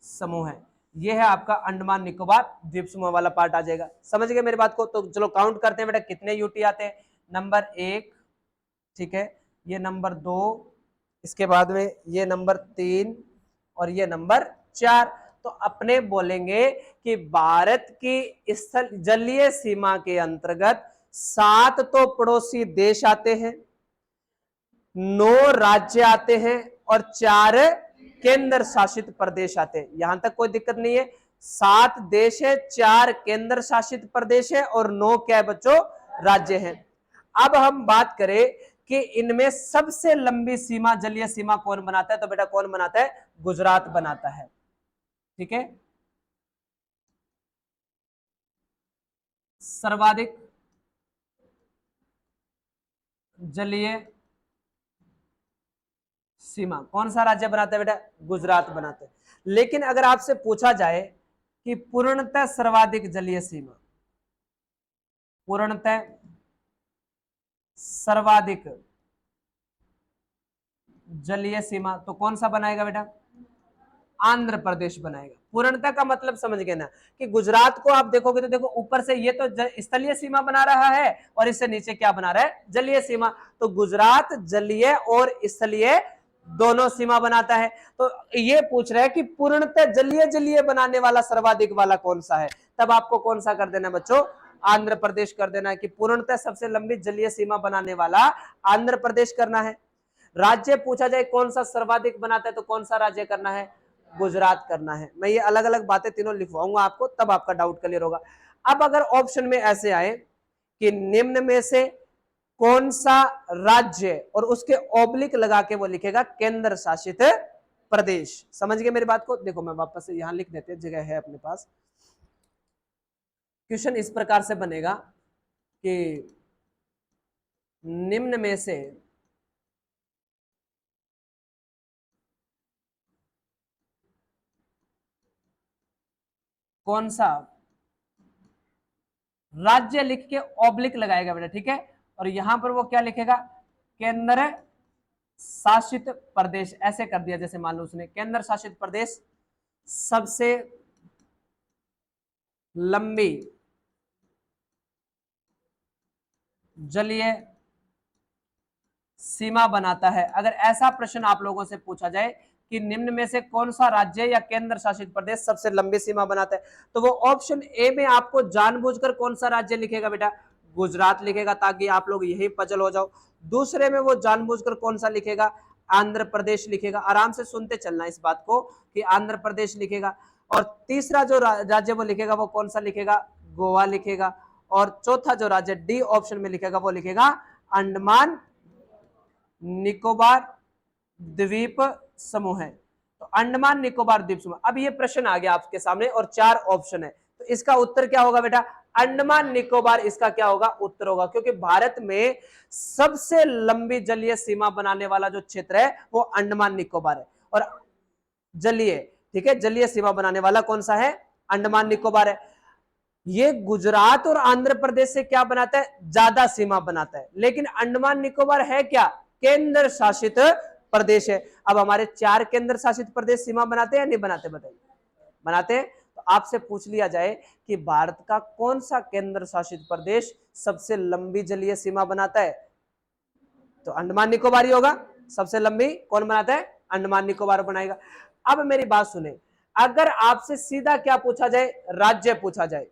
समूह है। ये है आपका अंडमान निकोबार द्वीप समूह वाला पार्ट आ जाएगा। समझ गए मेरी बात को? तो चलो काउंट करते हैं बेटा कितने यूटी आते हैं। नंबर 1, ठीक है, ये नंबर 2, इसके बाद में ये नंबर 3 और ये नंबर 4। तो अपने बोलेंगे कि भारत की स्थल जलीय सीमा के अंतर्गत 7 तो पड़ोसी देश आते हैं, 9 राज्य आते हैं और 4 केंद्र शासित प्रदेश आते हैं। यहां तक कोई दिक्कत नहीं है। 7 देश है, 4 केंद्र शासित प्रदेश है और 9 क्या है बच्चों? राज्य हैं। अब हम बात करें कि इनमें सबसे लंबी सीमा, जलीय सीमा कौन बनाता है? तो बेटा कौन बनाता है? गुजरात बनाता है। ठीक है, सर्वाधिक जलीय सीमा कौन सा राज्य बनाता है बेटा? गुजरात बनाता है। लेकिन अगर आपसे पूछा जाए कि पूर्णतः सर्वाधिक जलीय सीमा, पूर्णतः सर्वाधिक जलीय सीमा, तो कौन सा बनाएगा बेटा? आंध्र प्रदेश बनाएगा। पूर्णतः का मतलब समझ गए ना कि गुजरात को आप देखोगे तो देखो ऊपर से ये तो स्थलीय सीमा बना रहा है और इससे नीचे क्या बना रहा है? जलीय सीमा। तो गुजरात जलीय और स्थलीय दोनों सीमा बनाता है। तो ये पूछ रहा है कि पूर्णतः जलीय जलीय बनाने वाला सर्वाधिक वाला कौन सा है? तब आपको कौन सा कर देना बच्चों? आंध्र प्रदेश कर देना है कि पूर्णतः सबसे लंबी जलीय सीमा बनाने वाला आंध्र प्रदेश करना है। राज्य पूछा जाए कौन सा सर्वाधिक बनाता है तो कौन सा राज्य करना है? गुजरात करना है। मैं ये अलग अलग बातें तीनों लिखवाऊंगा आपको, तब आपका डाउट क्लियर होगा। अब अगर ऑप्शन में ऐसे आए कि निम्न में से कौन सा राज्य, और उसके ऑब्लिक लगा के वो लिखेगा केंद्र शासित प्रदेश। समझ गए मेरी बात को? देखो मैं वापस से यहां लिख देते हैं, जगह है अपने पास। क्वेश्चन इस प्रकार से बनेगा कि निम्न में से कौन सा राज्य लिख के ऑब्लिक लगाएगा बेटा, ठीक है। और यहां पर वो क्या लिखेगा? केंद्र शासित प्रदेश, ऐसे कर दिया। जैसे मान लो उसने केंद्र शासित प्रदेश सबसे लंबी जलीय सीमा बनाता है। अगर ऐसा प्रश्न आप लोगों से पूछा जाए कि निम्न में से कौन सा राज्य या केंद्र शासित प्रदेश सबसे लंबी सीमा बनाता है, तो वो ऑप्शन ए में आपको जानबूझकर कौन सा राज्य लिखेगा बेटा? गुजरात लिखेगा, ताकि आप लोग यही पजल हो जाओ। दूसरे में वो जानबूझकर कौन सा लिखेगा? आंध्र प्रदेश लिखेगा। आराम से सुनते चलना इस बात को कि आंध्र प्रदेश लिखेगा। और तीसरा जो राज्य वो लिखेगा वो कौन सा लिखेगा? गोवा लिखेगा। और चौथा जो राज्य डी ऑप्शन में लिखेगा वो लिखेगा अंडमान निकोबार द्वीप समूह है। तो अंडमान निकोबार द्वीप समूह। अब ये प्रश्न आ गया आपके सामने और 4 ऑप्शन है, तो इसका उत्तर क्या होगा बेटा? अंडमान निकोबार इसका क्या होगा? उत्तर होगा, क्योंकि भारत में सबसे लंबी जलीय सीमा बनाने वाला जो क्षेत्र है वो अंडमान निकोबार है। और जलीय, ठीक है, जलीय सीमा बनाने वाला कौन सा है? अंडमान निकोबार है। ये गुजरात और आंध्र प्रदेश से क्या बनाता है? ज्यादा सीमा बनाता है, लेकिन अंडमान निकोबार है क्या? केंद्र शासित प्रदेश है। अब हमारे 4 केंद्र शासित प्रदेश सीमा बनाते हैं या नहीं बनाते? बताइए, बनाते हैं। तो आपसे पूछ लिया जाए कि भारत का कौन सा केंद्र शासित प्रदेश सबसे लंबी जलीय सीमा बनाता है? तो अंडमान निकोबार ही होगा। सबसे लंबी कौन बनाता है? अंडमान निकोबार बनाएगा। अब मेरी बात सुने, अगर आपसे सीधा क्या पूछा जाए? राज्य पूछा जाए।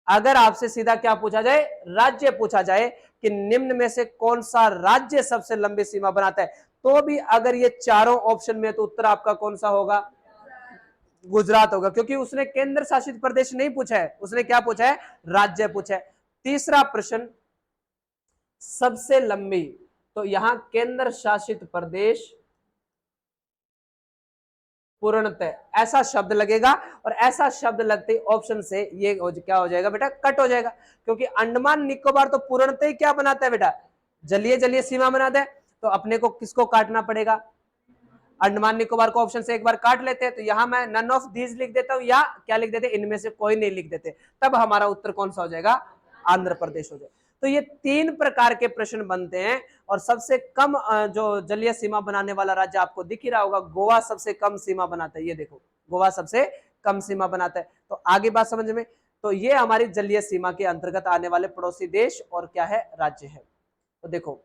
अगर आपसे सीधा क्या पूछा जाए? राज्य पूछा जाए कि निम्न में से कौन सा राज्य सबसे लंबी सीमा बनाता है, तो भी अगर ये चारों ऑप्शन में, तो उत्तर आपका कौन सा होगा? गुजरात होगा, क्योंकि उसने केंद्र शासित प्रदेश नहीं पूछा है, उसने क्या पूछा है? राज्य पूछा है। तीसरा प्रश्न, सबसे लंबी, तो यहां केंद्र शासित प्रदेश पूर्णतः ऐसा शब्द लगेगा, और ऐसा शब्द लगते ही ऑप्शन से ये क्या हो जाएगा बेटा? कट हो जाएगा, क्योंकि अंडमान निकोबार तो पूर्णतः ही क्या बनाता है बेटा? जलीय जलीय सीमा बनाता है। तो अपने को किसको काटना पड़ेगा? अंडमान निकोबार को ऑप्शन से एक बार काट लेते हैं। तो यहां मैं नन ऑफ दीज लिख देता हूं, या क्या लिख देते? इनमें से कोई नहीं लिख देते, तब हमारा उत्तर कौन सा हो जाएगा? आंध्र प्रदेश हो जाएगा। तो ये 3 प्रकार के प्रश्न बनते हैं, और सबसे कम जो जलीय सीमा बनाने वाला राज्य आपको दिख ही रहा होगा, गोवा सबसे कम सीमा बनाता है। ये देखो, गोवा सबसे कम सीमा बनाता है। तो आगे बात समझ में। तो ये हमारी जलीय सीमा के अंतर्गत आने वाले पड़ोसी देश और क्या है? राज्य है। तो देखो,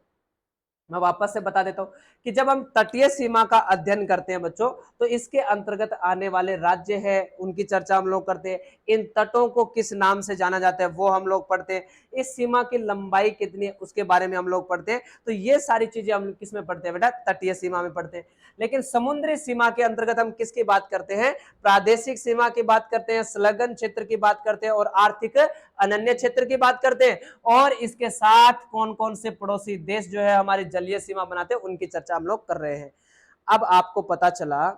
मैं वापस से बता देता हूं कि जब हम तटीय सीमा का अध्ययन करते हैं बच्चों, तो इसके अंतर्गत आने वाले राज्य है, उनकी चर्चा हम लोग करते हैं। इन तटों को किस नाम से जाना जाता है वो हम लोग पढ़ते हैं। इस सीमा की लंबाई कितनी है उसके बारे में हम लोग पढ़ते हैं। तो ये सारी चीजें हम किस में पढ़ते हैं बेटा? तटीय सीमा में पढ़ते हैं। लेकिन समुद्री सीमा के अंतर्गत हम किसकी बात करते हैं? प्रादेशिक सीमा की बात करते हैं, संलग्न क्षेत्र की बात करते हैं, और आर्थिक अनन्य क्षेत्र की बात करते हैं। और इसके साथ कौन कौन से पड़ोसी देश जो है हमारी जलीय सीमा बनाते हैं, उनकी चर्चा हम लोग कर रहे हैं। अब आपको पता चला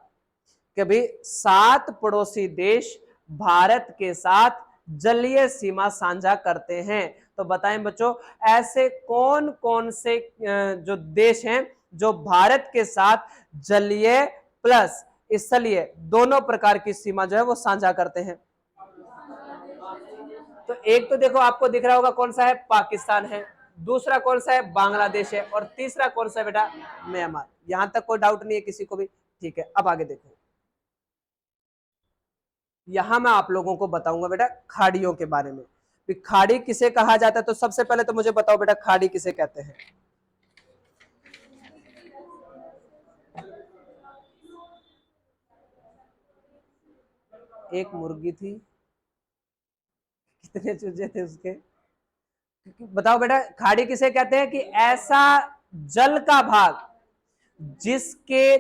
कि भाई 7 पड़ोसी देश भारत के साथ जलीय सीमा साझा करते हैं। तो बताएं बच्चों, ऐसे कौन कौन से जो देश हैं जो भारत के साथ जलीय प्लस स्थलीय दोनों प्रकार की सीमा जो है वो साझा करते हैं? तो एक तो देखो आपको दिख रहा होगा कौन सा है? पाकिस्तान है। दूसरा कौन सा है? बांग्लादेश है। और तीसरा कौन सा है बेटा? म्यांमार। यहां तक कोई डाउट नहीं है किसी को भी? ठीक है, अब आगे देखो। यहां मैं आप लोगों को बताऊंगा बेटा खाड़ियों के बारे में। खाड़ी किसे कहा जाता है? तो सबसे पहले तो मुझे बताओ बेटा, खाड़ी किसे कहते हैं? एक मुर्गी थी, कितने चूजे थे उसके? बताओ बेटा, खाड़ी किसे कहते हैं? कि ऐसा जल का भाग जिसके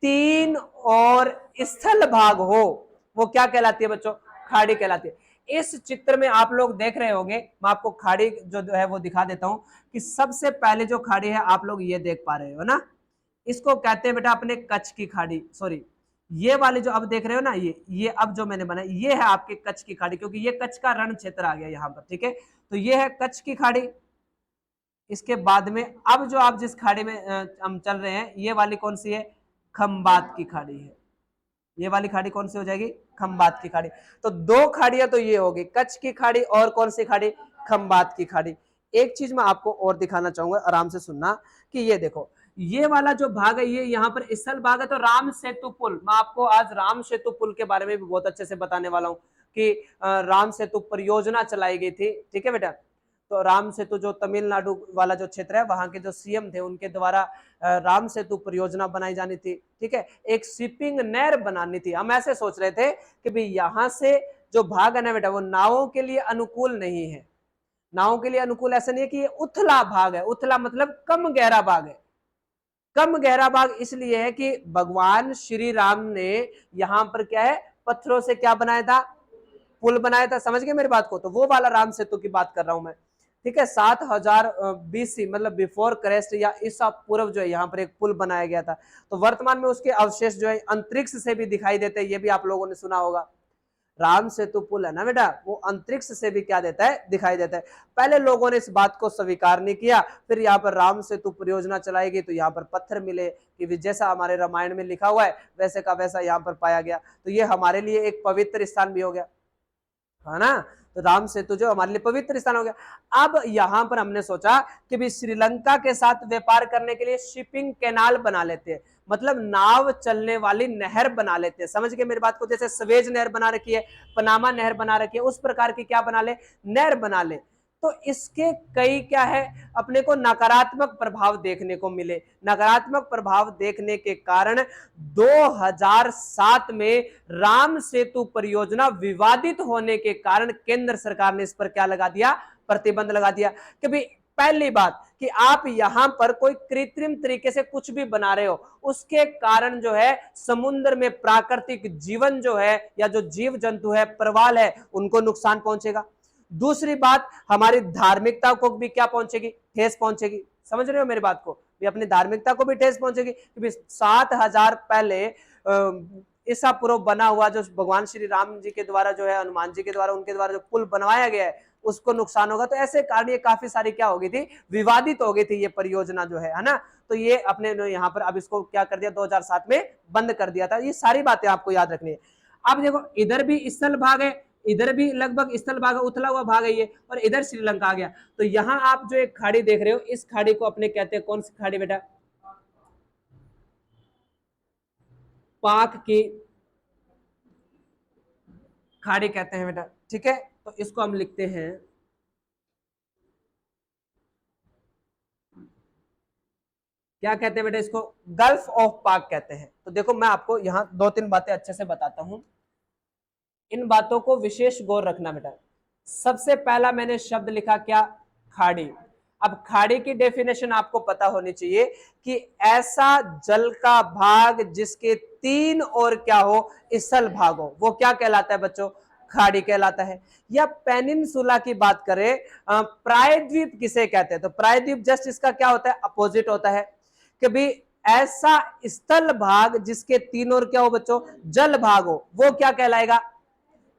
3 और स्थल भाग हो, वो क्या कहलाती है बच्चों? खाड़ी कहलाती है। इस चित्र में आप लोग देख रहे होंगे, मैं आपको खाड़ी जो है वो दिखा देता हूं कि सबसे पहले जो खाड़ी है आप लोग ये देख पा रहे हो ना, इसको कहते हैं बेटा अपने कच्छ की खाड़ी। सॉरी, ये वाले जो अब देख रहे हो ना, ये अब जो मैंने बनाया ये है आपके कच्छ की खाड़ी, क्योंकि ये कच्छ का रण क्षेत्र आ गया यहाँ पर। ठीक है, तो ये है कच्छ की खाड़ी। इसके बाद में अब जो आप जिस खाड़ी में हम चल रहे हैं, ये वाली कौन सी है? खंबात की खाड़ी है। ये वाली खाड़ी कौन सी हो जाएगी? खंबात की खाड़ी। तो 2 खाड़ियां तो ये होगी, कच्छ की खाड़ी और कौन सी खाड़ी? खंबात की खाड़ी। एक चीज मैं आपको और दिखाना चाहूंगा, आराम से सुनना, कि ये देखो, ये वाला जो भाग है ये यहाँ पर स्थल भाग है। तो राम सेतु पुल, मैं आपको आज राम सेतु पुल के बारे में भी बहुत अच्छे से बताने वाला हूँ कि राम सेतु परियोजना चलाई गई थी। ठीक है बेटा, तो राम सेतु जो तमिलनाडु वाला जो क्षेत्र है, वहां के जो सीएम थे उनके द्वारा राम सेतु परियोजना बनाई जानी थी। ठीक है, एक शिपिंग नहर बनानी थी। हम ऐसे सोच रहे थे कि भाई यहां से जो भाग है ना बेटा, वो नावों के लिए अनुकूल नहीं है। नावों के लिए अनुकूल ऐसा नहीं है कि ये उथला भाग है। उथला मतलब कम गहरा भाग है। कम गहरा भाग इसलिए है कि भगवान श्री राम ने यहां पर क्या है, पत्थरों से क्या बनाया था? पुल बनाया था। समझ गए मेरी बात को? तो वो वाला राम सेतु की बात कर रहा हूं मैं। ठीक है, 7000 BC मतलब बिफोर क्राइस्ट या ईसा पूर्व जो है यहाँ पर एक पुल बनाया गया था। तो वर्तमान में उसके अवशेष जो है अंतरिक्ष से भी दिखाई देते हैं, ये भी आप लोगों ने सुना होगा। राम सेतु पुल है ना बेटा, वो अंतरिक्ष से भी क्या देता है, दिखाई देता है। पहले लोगों ने इस बात को स्वीकार नहीं किया, फिर यहाँ पर राम सेतु परियोजना चलाई गई तो यहाँ पर पत्थर मिले कि जैसा हमारे रामायण में लिखा हुआ है वैसे का वैसा यहाँ पर पाया गया, तो ये हमारे लिए एक पवित्र स्थान भी हो गया, है ना। तो राम सेतु जो हमारे लिए पवित्र स्थान हो गया। अब यहां पर हमने सोचा कि भी श्रीलंका के साथ व्यापार करने के लिए शिपिंग कैनाल बना लेते हैं, मतलब नाव चलने वाली नहर बना लेते हैं। समझ गए मेरी बात को, जैसे स्वेज नहर बना रखी है, पनामा नहर बना रखी है, उस प्रकार की क्या बना ले, नहर बना ले। तो इसके कई क्या है, अपने को नकारात्मक प्रभाव देखने को मिले। नकारात्मक प्रभाव देखने के कारण 2007 में राम सेतु परियोजना विवादित होने के कारण केंद्र सरकार ने इस पर क्या लगा दिया, प्रतिबंध लगा दिया कि भाई पहली बात कि आप यहां पर कोई कृत्रिम तरीके से कुछ भी बना रहे हो, उसके कारण जो है समुद्र में प्राकृतिक जीवन जो है या जो जीव जंतु है, प्रवाल है, उनको नुकसान पहुंचेगा। दूसरी बात, हमारी धार्मिकता को भी क्या पहुंचेगी, ठेस पहुंचेगी। समझ रहे हो मेरी बात को, भी अपनी धार्मिकता को भी ठेस पहुंचेगी। 7000 पहले ईसा पूर्व बना हुआ जो भगवान श्री राम जी के द्वारा जो है, हनुमान जी के द्वारा, उनके द्वारा जो पुल बनवाया गया है उसको नुकसान होगा। तो ऐसे कारण ये काफी सारी क्या हो गई थी, विवादित हो गई थी ये परियोजना जो है ना। तो ये अपने यहाँ पर अब इसको क्या कर दिया, 2007 में बंद कर दिया था। ये सारी बातें आपको याद रखनी है। अब देखो इधर भी स्थल भाग है, इधर भी लगभग स्थल भाग, उथला हुआ भाग है ये, और इधर श्रीलंका आ गया। तो यहां आप जो एक खाड़ी देख रहे हो, इस खाड़ी को अपने कहते हैं, कौन सी खाड़ी बेटा, पाक की खाड़ी कहते हैं बेटा, ठीक है। तो इसको हम लिखते हैं, क्या कहते हैं बेटा, इसको गल्फ ऑफ पाक कहते हैं। तो देखो मैं आपको यहां 2-3 बातें अच्छे से बताता हूं, इन बातों को विशेष गौर रखना बेटा। सबसे पहला मैंने शब्द लिखा क्या, खाड़ी। अब खाड़ी की डेफिनेशन आपको पता होनी चाहिए कि ऐसा जल का भाग जिसके 3 और क्या हो, स्थल भाग हो, वो क्या कहलाता है बच्चों, खाड़ी कहलाता है। या पेनिनसुला की बात करें, प्रायद्वीप किसे कहते हैं, तो प्रायद्वीप जस्ट इसका क्या होता है, अपोजिट होता है कि भी ऐसा स्थल भाग जिसके 3 और क्या हो बच्चों, जल भाग हो, वो क्या कहलाएगा,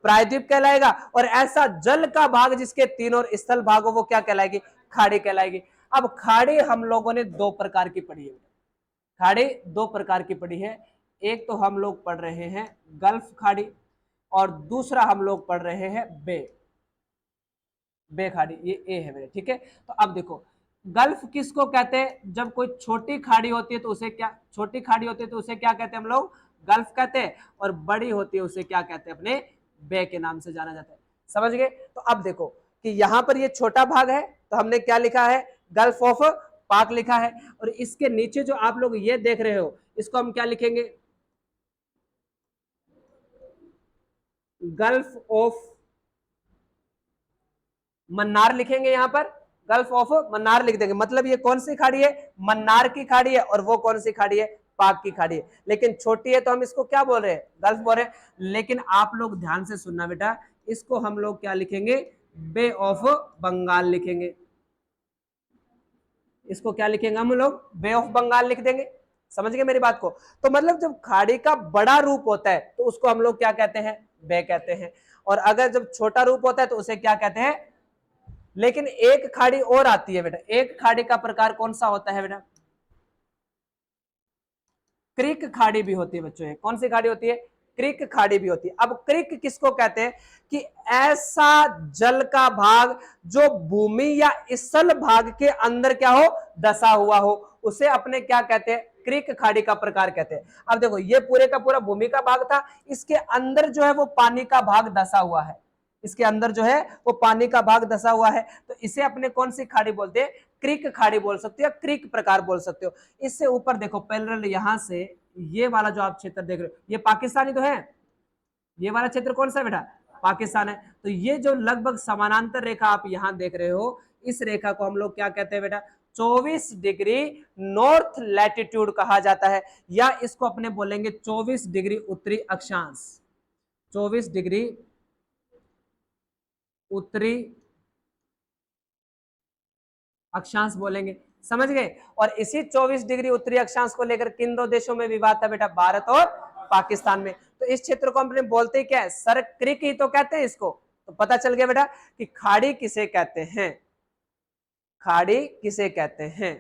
प्रायद्वीप कहलाएगा। और ऐसा जल का भाग जिसके 3 और स्थल भाग हो, वो क्या कहलाएगी, खाड़ी कहलाएगी। अब खाड़ी हम लोगों ने 2 प्रकार की पढ़ी है, खाड़ी 2 प्रकार की पढ़ी है। एक तो हम लोग पढ़ रहे हैं गल्फ खाड़ी, और दूसरा हम लोग पढ़ रहे हैं बे खाड़ी, ये ए है मेरे, ठीक है। तो अब देखो गल्फ किसको कहते हैं, जब कोई छोटी खाड़ी होती है तो उसे क्या, छोटी खाड़ी होती है तो उसे क्या कहते हैं हम लोग, गल्फ कहते हैं, और बड़ी होती है उसे क्या कहते हैं, अपने बे के नाम से जाना जाता है। समझ गए। तो अब देखो कि यहां पर ये छोटा भाग है तो हमने क्या लिखा है, गल्फ ऑफ पाक लिखा है, और इसके नीचे जो आप लोग ये देख रहे हो इसको हम क्या लिखेंगे, गल्फ ऑफ मन्नार लिखेंगे। यहां पर गल्फ ऑफ मन्नार लिख देंगे, मतलब ये कौन सी खाड़ी है, मन्नार की खाड़ी है, और वो कौन सी खाड़ी है, पाक की खाड़ी है। लेकिन छोटी है तो हम इसको क्या बोल रहे हैं, गल्फ बोल रहे हैं। लेकिन आप लोग ध्यान से सुनना बेटा, इसको हम लोग क्या लिखेंगे, बे ऑफ बंगाल लिखेंगे। इसको क्या लिखेंगे हम लोग, बे ऑफ बंगाल लिख देंगे। समझ गए मेरी बात को। तो मतलब जब खाड़ी का बड़ा रूप होता है तो उसको हम लोग क्या कहते हैं, बे कहते हैं, और अगर जब छोटा रूप होता है तो उसे क्या कहते हैं। लेकिन एक खाड़ी और आती है बेटा, एक खाड़ी का प्रकार कौन सा होता है बेटा, क्रिक खाड़ी भी होती है बच्चों। कौन सी खाड़ी होती है, क्रिक खाड़ी भी होती है। अब क्रिक किसको कहते हैं, कि ऐसा जल का भाग जो भूमि या स्थल भाग के अंदर क्या हो, दसा हुआ हो, उसे अपने क्या कहते हैं, क्रिक खाड़ी का प्रकार कहते हैं। अब देखो ये पूरे का पूरा भूमि का भाग था, इसके अंदर जो है वो पानी का भाग दसा हुआ है, इसके अंदर जो है वो पानी का भाग दसा हुआ है, तो इसे अपने कौन सी खाड़ी बोलते हैं, क्रिक खाड़ी बोल सकते हो, क्रिक प्रकार बोल सकते हो। इससे ऊपर देखो पैरेलल यहां से ये वाला जो आप क्षेत्र देख रहे हो, ये पाकिस्तानी तो है, ये वाला क्षेत्र कौन सा बेटा, पाकिस्तान है। तो ये जो लगभग समानांतर रेखा आप यहां देख रहे हो, इस रेखा को हम लोग क्या कहते हैं बेटा, 24 डिग्री नॉर्थ लैटिट्यूड कहा जाता है, या इसको अपने बोलेंगे 24 डिग्री उत्तरी अक्षांश, 24 डिग्री उत्तरी अक्षांश बोलेंगे। समझ गए। और इसी 24 डिग्री उत्तरी अक्षांश को लेकर किन 2 देशों में विवाद था बेटा, भारत और पाकिस्तान में। तो इस क्षेत्र को अपने बोलते ही क्या है, सरक्रिक ही तो कहते हैं इसको। तो पता चल गया बेटा कि खाड़ी किसे कहते हैं, खाड़ी किसे कहते हैं,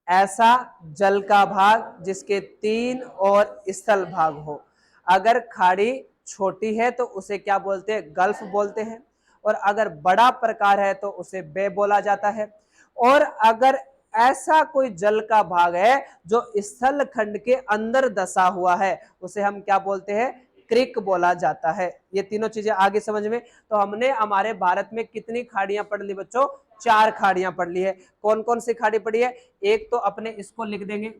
ऐसा जल का भाग जिसके 3 और स्थल भाग हो। अगर खाड़ी छोटी है तो उसे क्या बोलते हैं, गल्फ बोलते हैं, और अगर बड़ा प्रकार है तो उसे बे बोला जाता है। और अगर ऐसा कोई जल का भाग है जो स्थल खंड के अंदर दसा हुआ है उसे हम क्या बोलते हैं, क्रिक बोला जाता है। ये तीनों चीजें आगे समझ में। तो हमने हमारे भारत में कितनी खाड़ियां पढ़ ली बच्चों, 4 खाड़ियां पढ़ ली है। कौन कौन सी खाड़ी पड़ी है, एक तो अपने इसको लिख देंगे,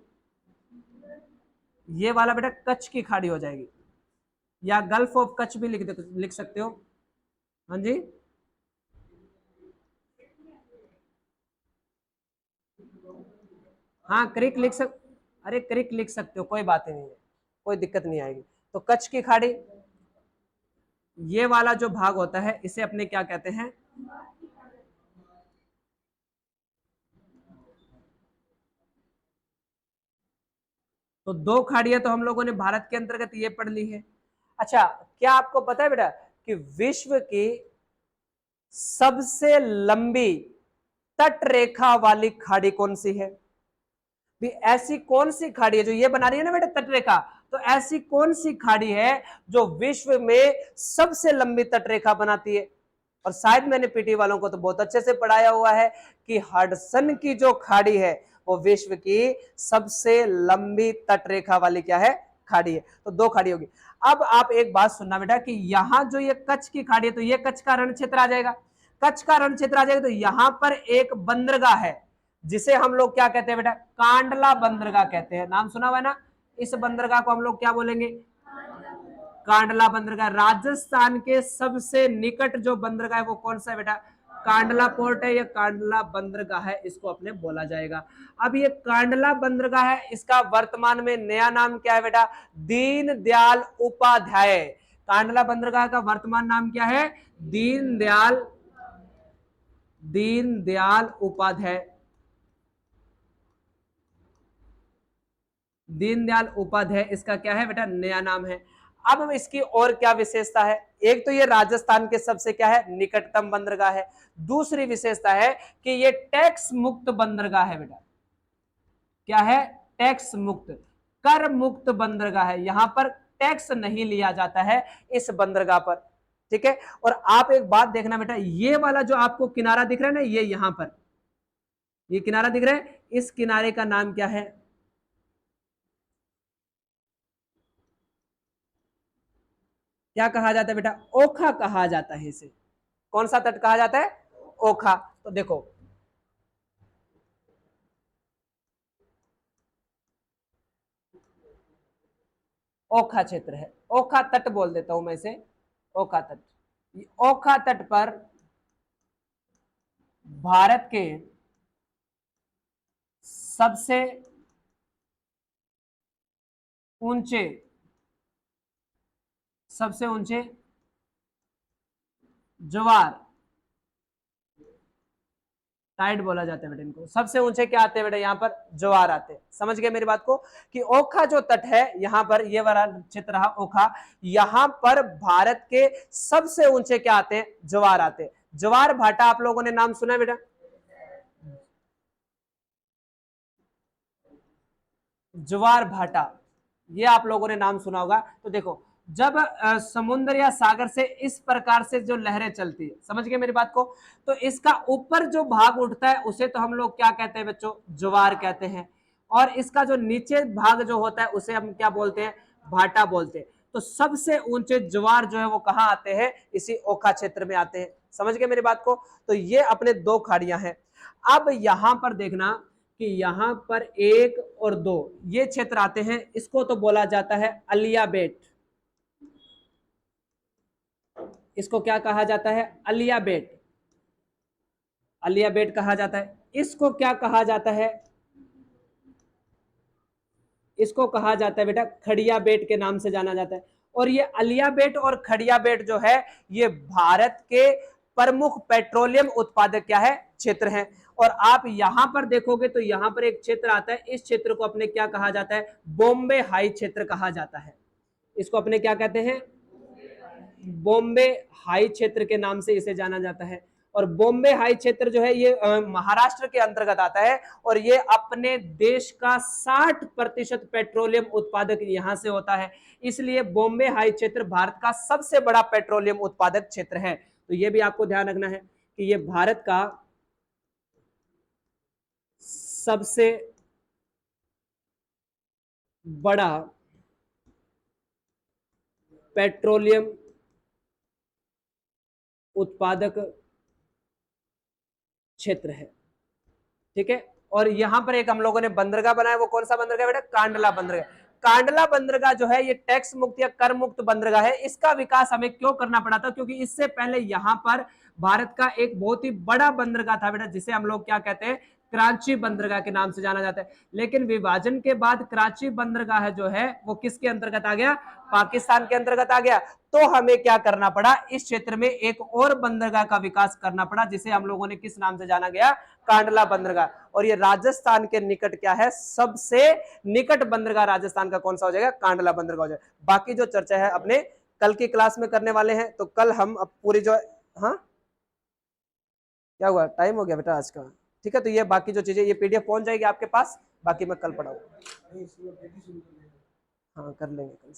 ये वाला बेटा कच्छ की खाड़ी हो जाएगी, या गल्फ ऑफ कच्छ भी लिख सकते हो। हाँ जी, हाँ क्रिक अरे क्रिक लिख सकते हो, कोई बात नहीं है, कोई दिक्कत नहीं आएगी। तो कच्छ की खाड़ी, ये वाला जो भाग होता है इसे अपने क्या कहते हैं, तो 2 खाड़ियां तो हम लोगों ने भारत के अंतर्गत ये पढ़ ली है। अच्छा, क्या आपको पता है बेटा कि विश्व की सबसे लंबी तट रेखा वाली खाड़ी कौन सी है, भी ऐसी कौन सी खाड़ी है जो ये बना रही है ना बेटा तट रेखा, तो ऐसी कौन सी खाड़ी है जो विश्व में सबसे लंबी तट रेखा बनाती है। और शायद मैंने पीटी वालों को तो बहुत अच्छे से पढ़ाया हुआ है कि हडसन की जो खाड़ी है वो विश्व की सबसे लंबी तट रेखा वाली क्या है, खाड़ी है। तो 2 खाड़ी होगी। अब आप एक बात सुनना बेटा कि यहां जो ये कच्छ की खाड़ी है तो ये कच्छ का रण क्षेत्र आ जाएगा, कच्छ का रण क्षेत्र आ जाएगा। तो यहां पर एक बंदरगाह है जिसे हम लोग क्या कहते हैं बेटा, कांडला बंदरगाह कहते हैं। नाम सुना हुआ है ना, इस बंदरगाह को हम लोग क्या बोलेंगे, कांडला बंदरगाह। राजस्थान के सबसे निकट जो बंदरगाह है वो कौन सा है बेटा, कांडला पोर्ट है या कांडला बंदरगाह है, इसको अपने बोला जाएगा। अब ये कांडला बंदरगाह है, इसका वर्तमान में नया नाम क्या है बेटा, दीनदयाल उपाध्याय। कांडला बंदरगाह का वर्तमान नाम क्या है, दीनदयाल दीनदयाल उपाध्याय, दीनदयाल उपाध्याय इसका क्या है बेटा, नया नाम है। अब हम इसकी और क्या विशेषता है, एक तो ये राजस्थान के सबसे क्या है, निकटतम बंदरगाह है। दूसरी विशेषता है कि ये टैक्स मुक्त बंदरगाह है बेटा, क्या है, टैक्स मुक्त, कर मुक्त बंदरगाह है। यहां पर टैक्स नहीं लिया जाता है इस बंदरगाह पर, ठीक है। और आप एक बात देखना बेटा, ये वाला जो आपको किनारा दिख रहा है ना, ये यहां पर ये किनारा दिख रहा है, इस किनारे का नाम क्या है, क्या कहा जाता है बेटा, ओखा कहा जाता है इसे। कौन सा तट कहा जाता है, ओखा। तो देखो ओखा क्षेत्र है, ओखा तट बोल देता हूं मैं इसे, ओखा तट। ओखा तट पर भारत के सबसे ऊंचे सबसे ऊंचे ज्वार टाइड बोला जाता है बेटा इनको। सबसे ऊंचे क्या आते हैं बेटा, यहाँ पर ज्वार आते हैं। समझ गए मेरी बात को, कि ओखा जो तट है यहाँ पर, ये वाला क्षेत्र रहा ओखा, यहाँ पर भारत के सबसे ऊंचे क्या आते हैं, ज्वार आते हैं। ज्वार भाटा आप लोगों ने नाम सुना है बेटा, ज्वार भाटा, ये आप लोगों ने नाम सुना होगा। तो देखो जब समुद्र या सागर से इस प्रकार से जो लहरें चलती है, समझ गए मेरी बात को, तो इसका ऊपर जो भाग उठता है उसे तो हम लोग क्या कहते हैं बच्चों, ज्वार कहते हैं। और इसका जो नीचे भाग जो होता है उसे हम क्या बोलते हैं, भाटा बोलते हैं। तो सबसे ऊंचे ज्वार जो है वो कहाँ आते हैं, इसी ओखा क्षेत्र में आते हैं। समझ गए मेरी बात को। तो ये अपने 2 खाड़ियां हैं। अब यहां पर देखना कि यहां पर 1 और 2 ये क्षेत्र आते हैं, इसको तो बोला जाता है अलिया बेट। इसको क्या कहा जाता है, अलिया बेट, अलिया बेट कहा जाता है। इसको क्या कहा जाता है, इसको कहा जाता है बेटा खड़िया बेट के नाम से जाना जाता है। और ये अलिया बेट और खड़िया बेट जो है ये भारत के प्रमुख पेट्रोलियम उत्पादक क्या है, क्षेत्र हैं। और आप यहां पर देखोगे तो यहां पर एक क्षेत्र आता है, इस क्षेत्र को अपने क्या कहा जाता है, बॉम्बे हाई क्षेत्र कहा जाता है। इसको अपने क्या कहते हैं, बॉम्बे हाई क्षेत्र के नाम से इसे जाना जाता है। और बॉम्बे हाई क्षेत्र जो है ये महाराष्ट्र के अंतर्गत आता है और ये अपने देश का 60% पेट्रोलियम उत्पादक यहां से होता है, इसलिए बॉम्बे हाई क्षेत्र भारत का सबसे बड़ा पेट्रोलियम उत्पादक क्षेत्र है। तो ये भी आपको ध्यान रखना है कि ये भारत का सबसे बड़ा पेट्रोलियम उत्पादक क्षेत्र है, ठीक है। और यहां पर एक हम लोगों ने बंदरगाह बनाया, वो कौन सा बंदरगाह बेटा, कांडला बंदरगाह। कांडला बंदरगाह जो है ये टैक्स मुक्त या कर मुक्त बंदरगाह है। इसका विकास हमें क्यों करना पड़ा था, क्योंकि इससे पहले यहां पर भारत का एक बहुत ही बड़ा बंदरगाह था बेटा, जिसे हम लोग क्या कहते हैं, कराची बंदरगाह के नाम से जाना जाता है। लेकिन विभाजन के बाद कराची बंदरगाह जो है वो किसके अंतर्गत आ गया, पाकिस्तान के अंतर्गत आ गया। तो हमें क्या करना पड़ा, इस क्षेत्र में एक और बंदरगाह का विकास करना पड़ा, जिसे हम लोगों ने किस नाम से जाना गया, कांडला बंदरगाह। और ये राजस्थान के निकट क्या है, सबसे निकट बंदरगाह राजस्थान का कौन सा हो जाएगा, कांडला बंदरगाह हो जाएगा। बाकी जो चर्चा है अपने कल की क्लास में करने वाले हैं। तो कल हम अब पूरी जो, हाँ क्या हुआ, टाइम हो गया बेटा आज का, ठीक है। तो ये बाकी जो चीजें, ये पीडीएफ पहुंच जाएगी आपके पास, बाकी मैं कल पढ़ाऊंगा। हाँ कर लेंगे कल।